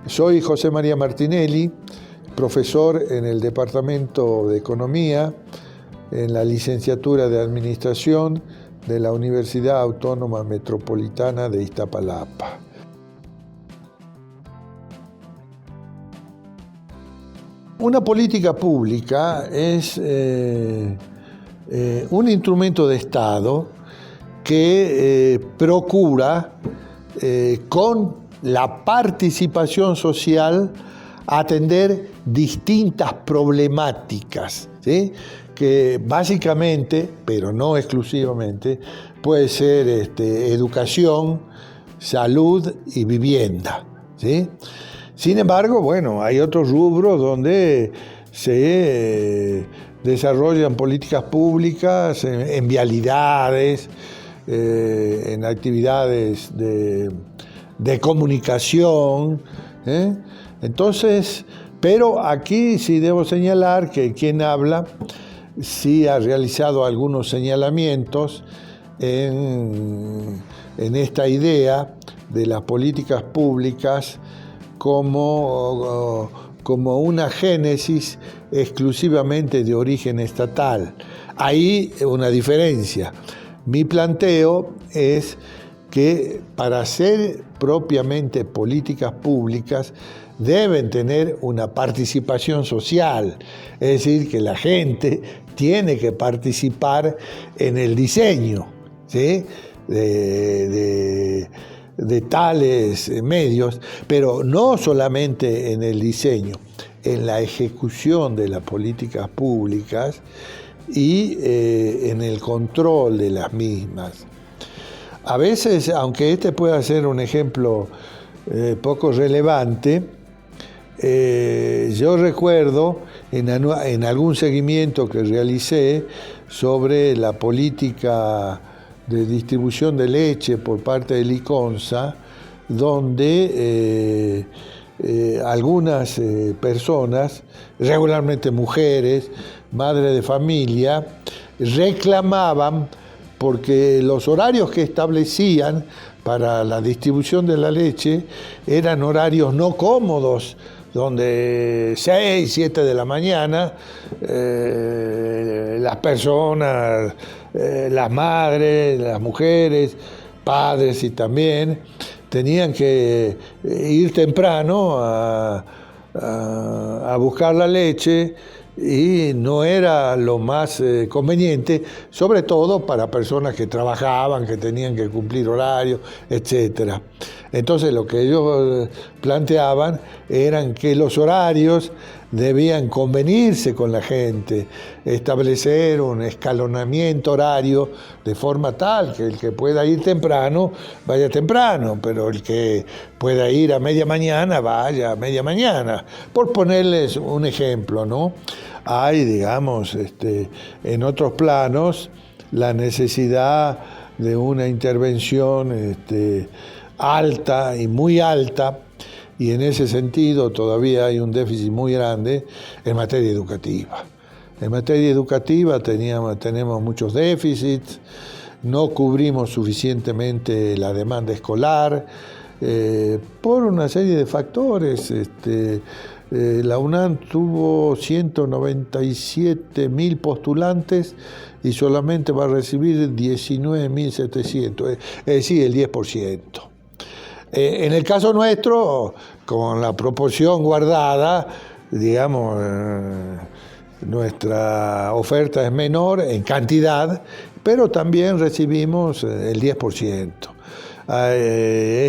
Soy José María Martinelli, profesor en el Departamento de Economía, en la Licenciatura de Administración de la Universidad Autónoma Metropolitana de Iztapalapa. Una política pública es un instrumento de Estado que procura con la participación social atender distintas problemáticas, ¿sí? Que básicamente, pero no exclusivamente, puede ser educación, salud y vivienda, ¿sí? Sin embargo, bueno, hay otros rubros donde se desarrollan políticas públicas en vialidades, en actividades de comunicación, ¿eh? Entonces, pero aquí sí debo señalar que quien habla sí ha realizado algunos señalamientos en esta idea de las políticas públicas como una génesis exclusivamente de origen estatal. Hay una diferencia. Mi planteo es que para ser propiamente políticas públicas deben tener una participación social, es decir, que la gente tiene que participar en el diseño, ¿sí? de tales medios, pero no solamente en el diseño, en la ejecución de las políticas públicas y en el control de las mismas. A veces, aunque este pueda ser un ejemplo poco relevante, yo recuerdo en algún seguimiento que realicé sobre la política de distribución de leche por parte del ICONSA, donde algunas personas, regularmente mujeres, madres de familia, reclamaban porque los horarios que establecían para la distribución de la leche eran horarios no cómodos, donde 6, 7 de la mañana las personas, las madres, las mujeres, padres y también, tenían que ir temprano a buscar la leche y no era lo más conveniente, sobre todo para personas que trabajaban, que tenían que cumplir horarios, etc. Entonces lo que ellos planteaban eran que los horarios debían convenirse con la gente, establecer un escalonamiento horario de forma tal que el que pueda ir temprano, vaya temprano, pero el que pueda ir a media mañana, vaya a media mañana, por ponerles un ejemplo, ¿no? Hay, digamos, en otros planos, la necesidad de una intervención alta y muy alta, y en ese sentido todavía hay un déficit muy grande en materia educativa. En materia educativa tenemos muchos déficits, no cubrimos suficientemente la demanda escolar por una serie de factores. La UNAM tuvo 197.000 postulantes y solamente va a recibir 19.700, es decir, el 10%. En el caso nuestro, con la proporción guardada, digamos, nuestra oferta es menor en cantidad, pero también recibimos el 10%.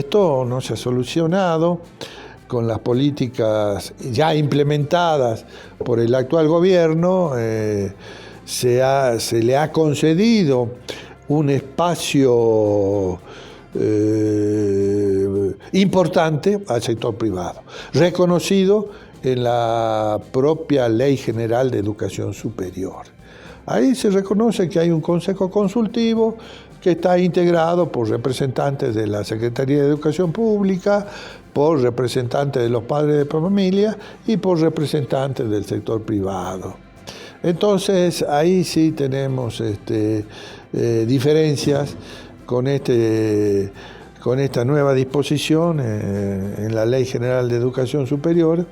Esto no se ha solucionado con las políticas ya implementadas por el actual gobierno. Se le ha concedido un espacio importante al sector privado, reconocido en la propia Ley General de Educación Superior. Ahí se reconoce que hay un consejo consultivo que está integrado por representantes de la Secretaría de Educación Pública, por representantes de los padres de familia y por representantes del sector privado. Entonces, ahí sí tenemos diferencias con con esta nueva disposición en la Ley General de Educación Superior,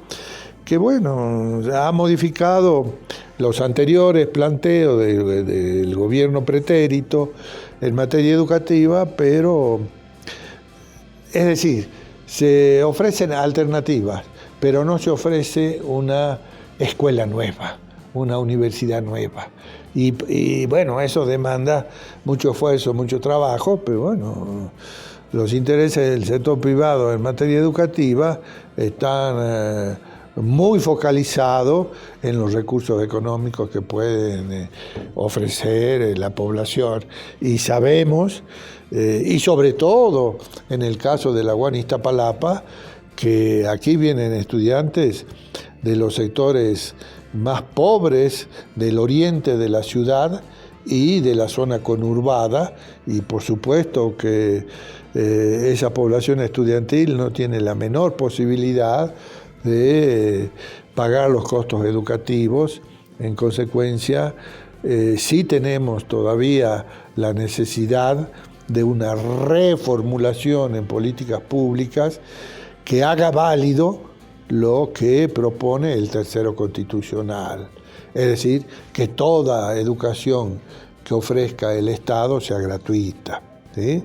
que bueno, ha modificado los anteriores planteos del gobierno pretérito en materia educativa, pero, es decir, se ofrecen alternativas, pero no se ofrece una escuela nueva, una universidad nueva. Y bueno, eso demanda mucho esfuerzo, mucho trabajo, pero bueno, los intereses del sector privado en materia educativa están muy focalizados en los recursos económicos que pueden ofrecer la población. Y sabemos, y sobre todo en el caso de la UAN Iztapalapa, que aquí vienen estudiantes de los sectores más pobres del oriente de la ciudad y de la zona conurbada, y por supuesto que esa población estudiantil no tiene la menor posibilidad de pagar los costos educativos. En consecuencia, sí tenemos todavía la necesidad de una reformulación en políticas públicas que haga válido lo que propone el tercero constitucional, es decir, que toda educación que ofrezca el Estado sea gratuita, ¿sí?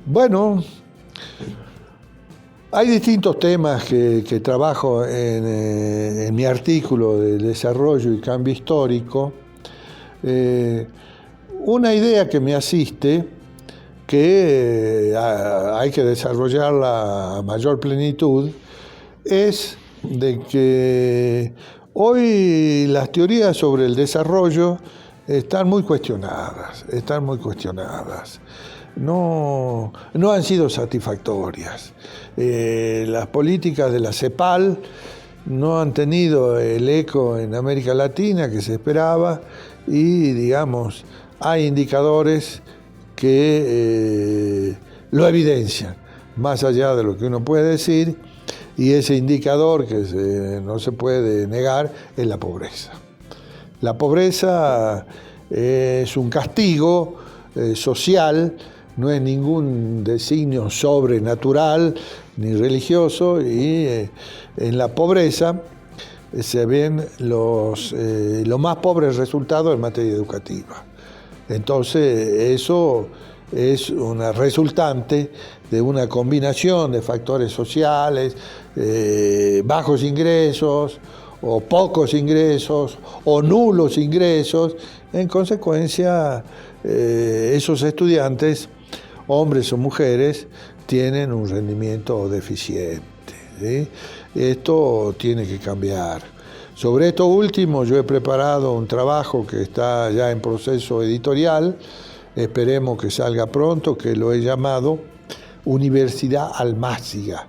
Bueno, hay distintos temas que trabajo en mi artículo de desarrollo y cambio histórico. Una idea que me asiste, que hay que desarrollarla a mayor plenitud, es de que hoy las teorías sobre el desarrollo están muy cuestionadas. No han sido satisfactorias. Las políticas de la CEPAL no han tenido el eco en América Latina que se esperaba y, digamos, hay indicadores que lo evidencian, más allá de lo que uno puede decir, y ese indicador que no se puede negar es la pobreza. La pobreza es un castigo social, no es ningún designio sobrenatural ni religioso, y en la pobreza se ven los más pobres resultados en materia educativa. Entonces, eso es una resultante de una combinación de factores sociales, bajos ingresos, o pocos ingresos, o nulos ingresos. En consecuencia, esos estudiantes, hombres o mujeres, tienen un rendimiento deficiente, ¿sí? Esto tiene que cambiar. Sobre esto último, yo he preparado un trabajo que está ya en proceso editorial, esperemos que salga pronto, que lo he llamado Universidad Almáciga.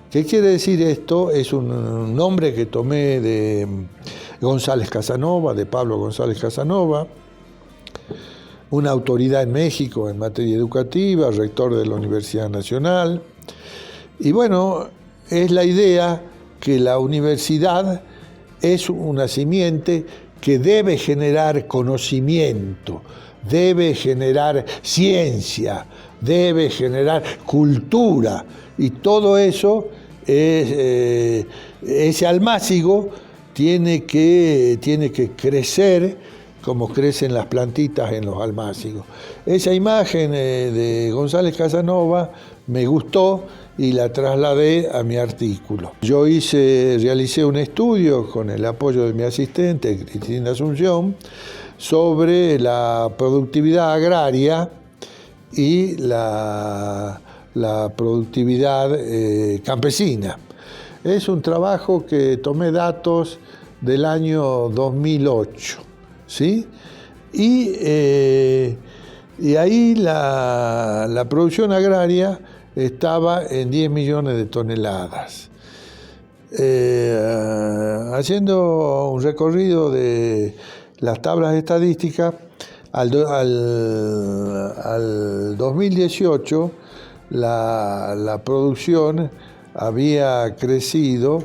¿Qué quiere decir esto? Es un nombre que tomé de González Casanova, de Pablo González Casanova, una autoridad en México en materia educativa, rector de la Universidad Nacional. Y bueno, es la idea que la universidad es una simiente que debe generar conocimiento, debe generar ciencia, debe generar cultura, y todo eso, ese almácigo tiene que crecer como crecen las plantitas en los almácigos. Esa imagen de González Casanova me gustó y la trasladé a mi artículo. Yo realicé un estudio con el apoyo de mi asistente, Cristina Asunción, sobre la productividad agraria y la productividad campesina. Es un trabajo que tomé datos del año 2008, ¿sí? Y ahí la producción agraria estaba en 10 millones de toneladas. Haciendo un recorrido de las tablas estadísticas, al 2018 la producción había crecido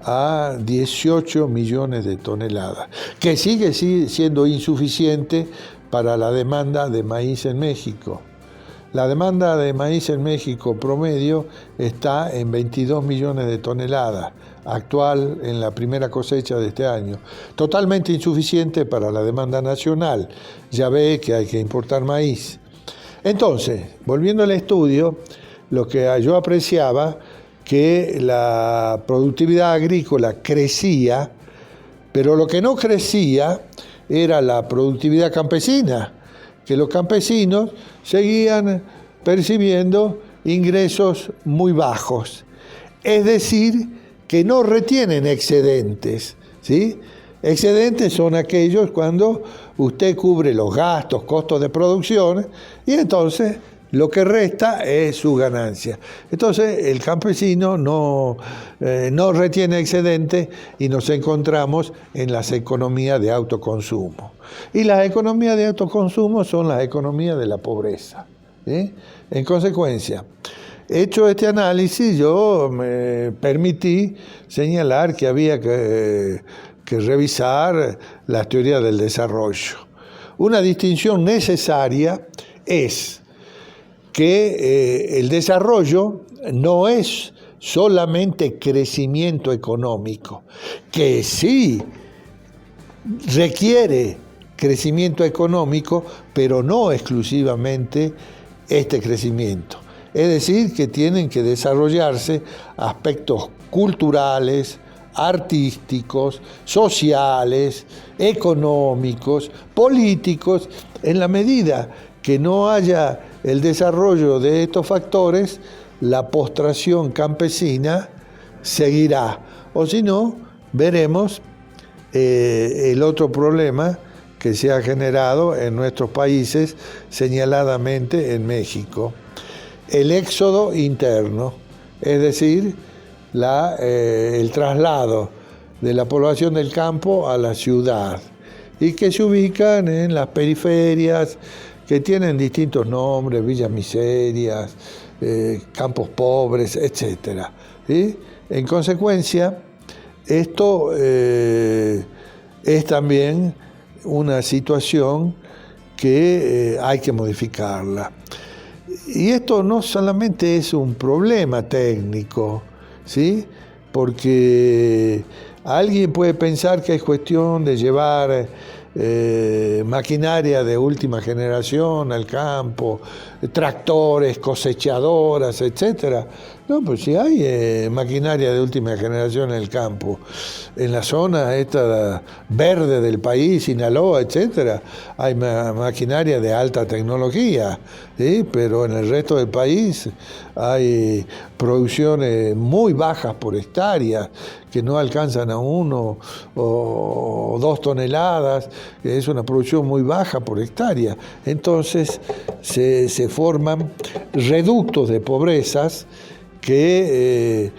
a 18 millones de toneladas, que sigue siendo insuficiente para la demanda de maíz en México. La demanda de maíz en México promedio está en 22 millones de toneladas, actual en la primera cosecha de este año. Totalmente insuficiente para la demanda nacional. Ya ve que hay que importar maíz. Entonces, volviendo al estudio, lo que yo apreciaba, que la productividad agrícola crecía, pero lo que no crecía era la productividad campesina, que los campesinos seguían percibiendo ingresos muy bajos. Es decir, que no retienen excedentes, ¿sí? Excedentes son aquellos cuando usted cubre los gastos, costos de producción, y entonces lo que resta es su ganancia. Entonces el campesino no retiene excedente y nos encontramos en las economías de autoconsumo. Y las economías de autoconsumo son las economías de la pobreza, ¿sí? En consecuencia, hecho este análisis, yo me permití señalar que había que revisar las teorías del desarrollo. Una distinción necesaria es que el desarrollo no es solamente crecimiento económico, que sí requiere crecimiento económico, pero no exclusivamente este crecimiento. Es decir, que tienen que desarrollarse aspectos culturales, artísticos, sociales, económicos, políticos, en la medida que no haya el desarrollo de estos factores, la postración campesina seguirá. O si no, veremos el otro problema que se ha generado en nuestros países, señaladamente en México. El éxodo interno, es decir, el traslado de la población del campo a la ciudad, y que se ubican en las periferias, que tienen distintos nombres, villas miserias, campos pobres, etc. ¿Sí? En consecuencia, esto es también una situación que hay que modificarla. Y esto no solamente es un problema técnico, ¿sí? Porque alguien puede pensar que es cuestión de llevar maquinaria de última generación al campo, tractores, cosechadoras, etcétera. No, pues si hay maquinaria de última generación en el campo, en la zona esta verde del país, Sinaloa, etcétera, hay maquinaria de alta tecnología, ¿sí? Pero en el resto del país hay producciones muy bajas por hectárea, que no alcanzan a 1 o 2 toneladas, que es una producción muy baja por hectárea. Entonces se forman reductos de pobrezas que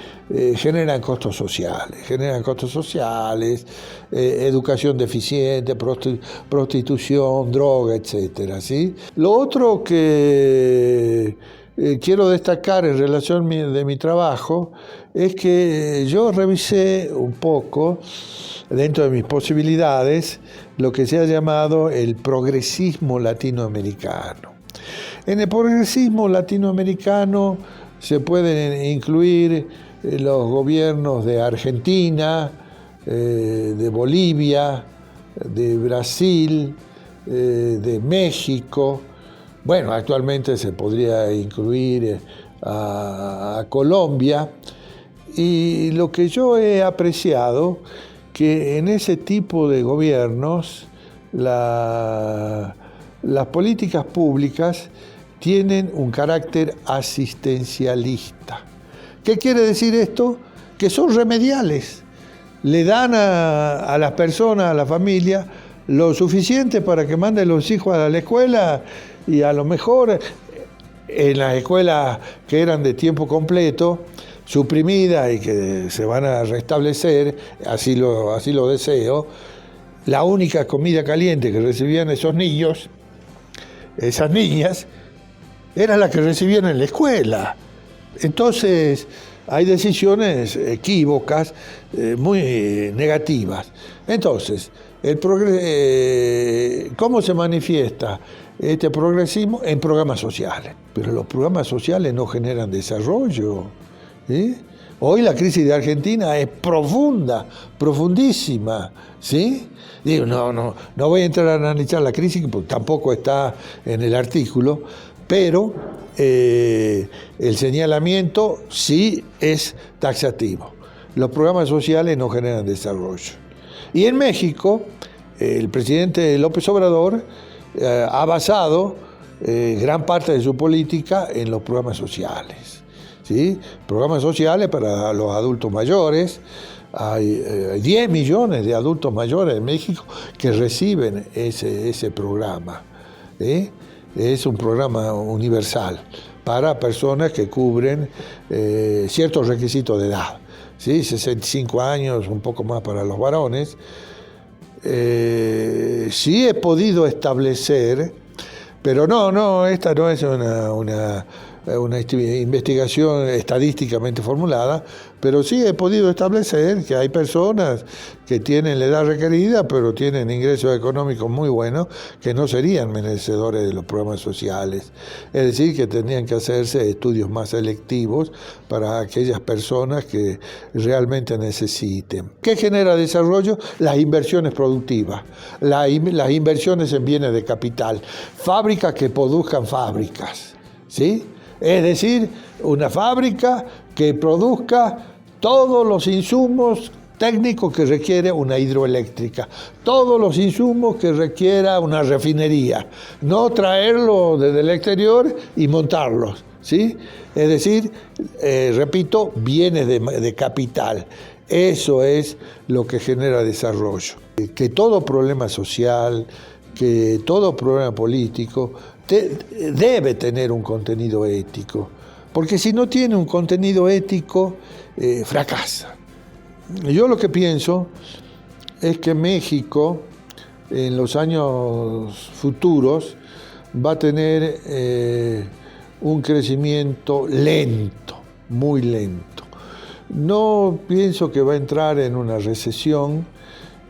generan costos sociales, educación deficiente, prostitución, droga, etcétera, ¿sí? Lo otro que quiero destacar en relación de mi trabajo es que yo revisé un poco, dentro de mis posibilidades, lo que se ha llamado el progresismo latinoamericano. En el progresismo latinoamericano se pueden incluir los gobiernos de Argentina, de Bolivia, de Brasil, de México. Bueno, actualmente se podría incluir a Colombia. Y lo que yo he apreciado, que en ese tipo de gobiernos las políticas públicas tienen un carácter asistencialista. ¿Qué quiere decir esto? Que son remediales. Le dan a las personas, a la familia, lo suficiente para que manden los hijos a la escuela, y a lo mejor en las escuelas que eran de tiempo completo, suprimidas y que se van a restablecer, así lo deseo, la única comida caliente que recibían esos niños, esas niñas, era la que recibían en la escuela. Entonces, hay decisiones equívocas, muy negativas. Entonces, ¿cómo se manifiesta este progresismo en programas sociales. Pero los programas sociales no generan desarrollo. ¿Sí? Hoy la crisis de Argentina es profunda, profundísima. ¿Sí? Digo, no voy a entrar a analizar la crisis, porque tampoco está en el artículo, pero el señalamiento sí es taxativo. Los programas sociales no generan desarrollo. Y en México, el presidente López Obrador ha basado gran parte de su política en los programas sociales. ¿Sí? Programas sociales para los adultos mayores. Hay 10 millones de adultos mayores en México que reciben ese programa. ¿Sí? Es un programa universal para personas que cubren ciertos requisitos de edad. ¿Sí? 65 años, un poco más para los varones. Sí he podido establecer, pero esta no es una investigación estadísticamente formulada, pero sí he podido establecer que hay personas que tienen la edad requerida, pero tienen ingresos económicos muy buenos, que no serían merecedores de los programas sociales. Es decir, que tendrían que hacerse estudios más selectivos para aquellas personas que realmente necesiten. ¿Qué genera desarrollo? Las inversiones productivas, las inversiones en bienes de capital, fábricas que produzcan fábricas, ¿sí? Es decir, una fábrica que produzca todos los insumos técnicos que requiere una hidroeléctrica, todos los insumos que requiera una refinería, no traerlo desde el exterior y montarlos, ¿sí? Es decir, repito, bienes de capital. Eso es lo que genera desarrollo. Que todo problema social, que todo problema político debe tener un contenido ético, porque si no tiene un contenido ético, fracasa. Yo lo que pienso es que México en los años futuros va a tener un crecimiento lento, muy lento. No pienso que va a entrar en una recesión,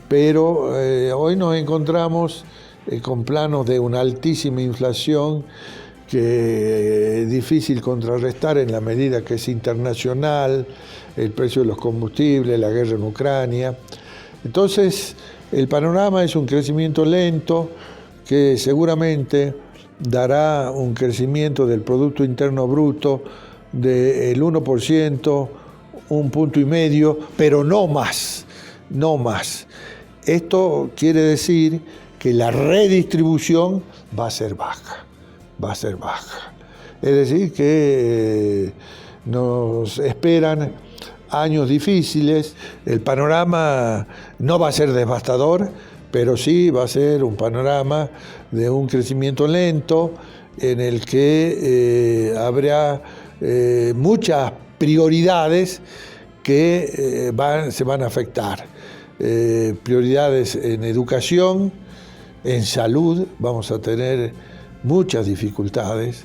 pero hoy nos encontramos con planos de una altísima inflación que es difícil contrarrestar en la medida que es internacional, el precio de los combustibles, la guerra en Ucrania. Entonces, el panorama es un crecimiento lento que seguramente dará un crecimiento del Producto Interno Bruto del 1%, 1,5 puntos, pero no más, no más. Esto quiere decir que la redistribución va a ser baja. Es decir, que nos esperan años difíciles. El panorama no va a ser devastador, pero sí va a ser un panorama de un crecimiento lento en el que habrá muchas prioridades que se van a afectar. Prioridades en educación, en salud, vamos a tener muchas dificultades,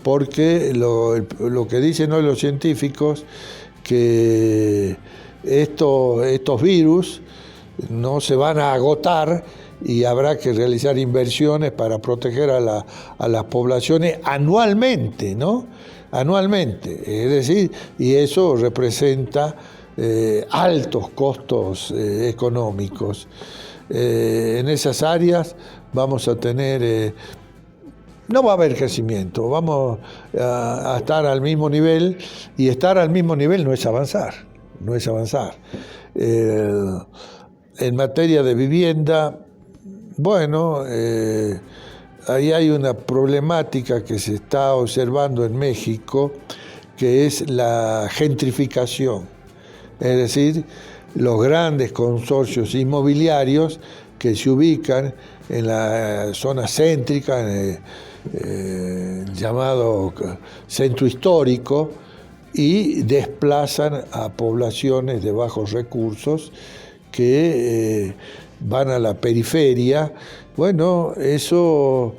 porque lo que dicen hoy los científicos, que estos virus no se van a agotar y habrá que realizar inversiones para proteger a las poblaciones anualmente, ¿no? Anualmente, es decir, y eso representa altos costos económicos. En esas áreas vamos a tener, no va a haber crecimiento, vamos a estar al mismo nivel, y estar al mismo nivel no es avanzar. En materia de vivienda, bueno, ahí hay una problemática que se está observando en México, que es la gentrificación, es decir, los grandes consorcios inmobiliarios que se ubican en la zona céntrica, en el llamado centro histórico, y desplazan a poblaciones de bajos recursos que van a la periferia. Bueno, eso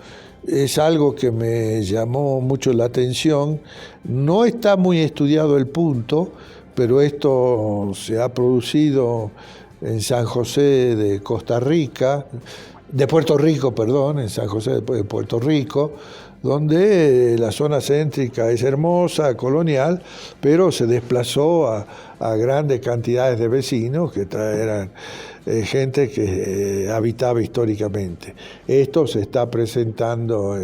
es algo que me llamó mucho la atención. No está muy estudiado el punto, pero esto se ha producido en San José de Costa Rica, de Puerto Rico, perdón, en San José de Puerto Rico, donde la zona céntrica es hermosa, colonial, pero se desplazó a grandes cantidades de vecinos que eran gente que habitaba históricamente. Esto se está presentando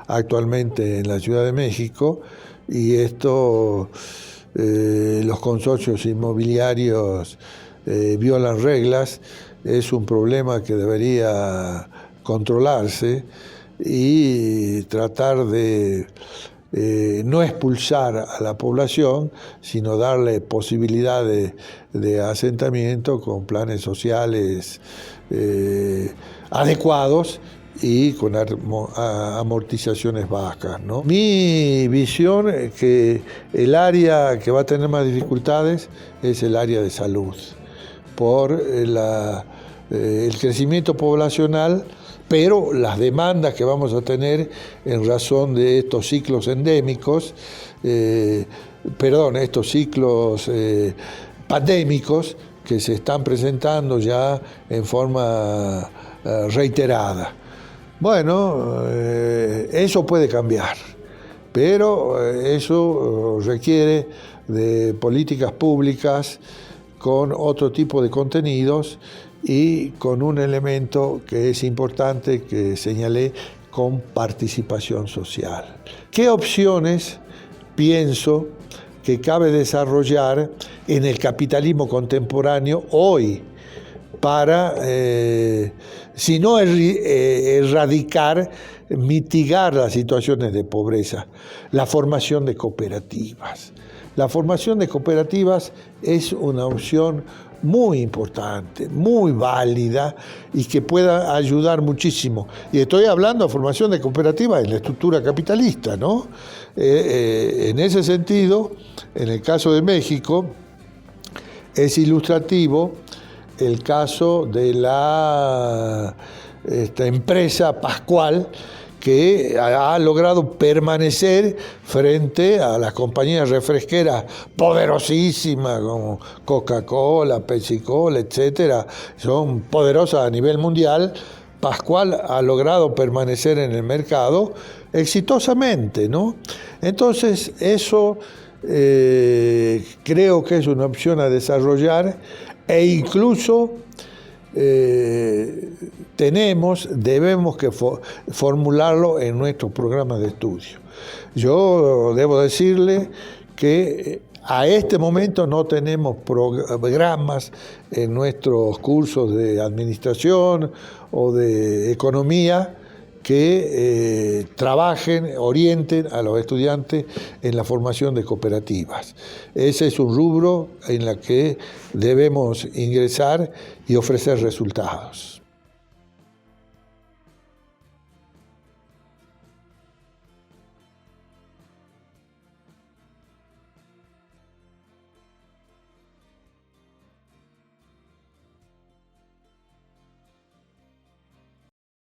actualmente en la Ciudad de México, y esto los consorcios inmobiliarios violan reglas. Es un problema que debería controlarse y tratar de no expulsar a la población, sino darle posibilidades de asentamiento con planes sociales adecuados y con amortizaciones bajas, ¿no? Mi visión es que el área que va a tener más dificultades es el área de salud, por el crecimiento poblacional, pero las demandas que vamos a tener en razón de estos ciclos endémicos, estos ciclos pandémicos que se están presentando ya en forma reiterada. Bueno, eso puede cambiar, pero eso requiere de políticas públicas con otro tipo de contenidos y con un elemento que es importante que señalé, con participación social. ¿Qué opciones pienso que cabe desarrollar en el capitalismo contemporáneo hoy para, si no erradicar, mitigar las situaciones de pobreza? La formación de cooperativas. La formación de cooperativas es una opción muy importante, muy válida y que pueda ayudar muchísimo. Y estoy hablando de formación de cooperativas en la estructura capitalista, ¿no? En ese sentido, en el caso de México, es ilustrativo el caso de esta empresa Pascual, que ha logrado permanecer frente a las compañías refresqueras poderosísimas como Coca-Cola, Pepsi-Cola, etcétera. Son poderosas a nivel mundial. Pascual ha logrado permanecer en el mercado exitosamente, ¿no? Entonces, eso creo que es una opción a desarrollar, e incluso debemos que formularlo en nuestros programas de estudio. Yo debo decirle que a este momento no tenemos programas en nuestros cursos de administración o de economía que orienten a los estudiantes en la formación de cooperativas. Ese es un rubro en el que debemos ingresar y ofrecer resultados.